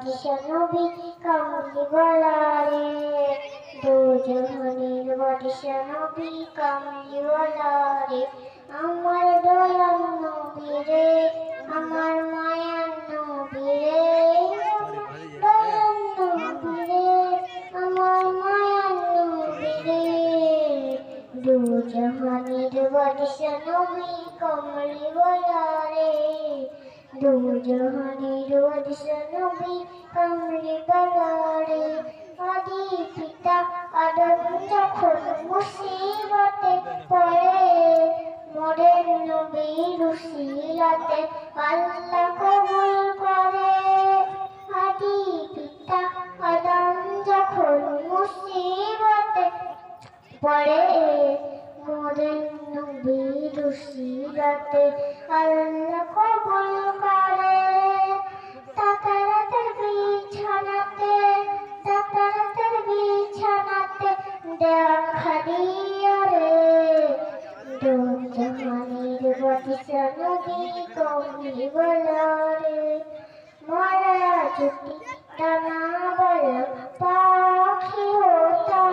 বাদশা নবী কামলি ওয়ালারে দু জাহানের বাদশা নবী কামলি ওয়ালারে আমার দয়াল নবী রে আমার মায়ার নবী রে দয়াল নবী রে আমার মায়ার নবী রে দু জাহানের বাদশা নবী কামলি ওয়ালারে দু জাহানের বাদশা নবী কামলি ওয়ালারে আদি পিতা আদম যখন মুসিবতে পড়ে মোদের নবীর উসিলাতে আল্লাহ কবুল করে আদি পিতা আদম যখন মুসিবতে পড়ে মোদের নবীর উসিলাতে আল্লাহ কবুল করে তাতারাতের বিছানাতে দেখা দিয়া রে দু জাহানের বাদশা নবী কামলি ওয়ালারে মারা যদি ডানা বলা পাখি হতা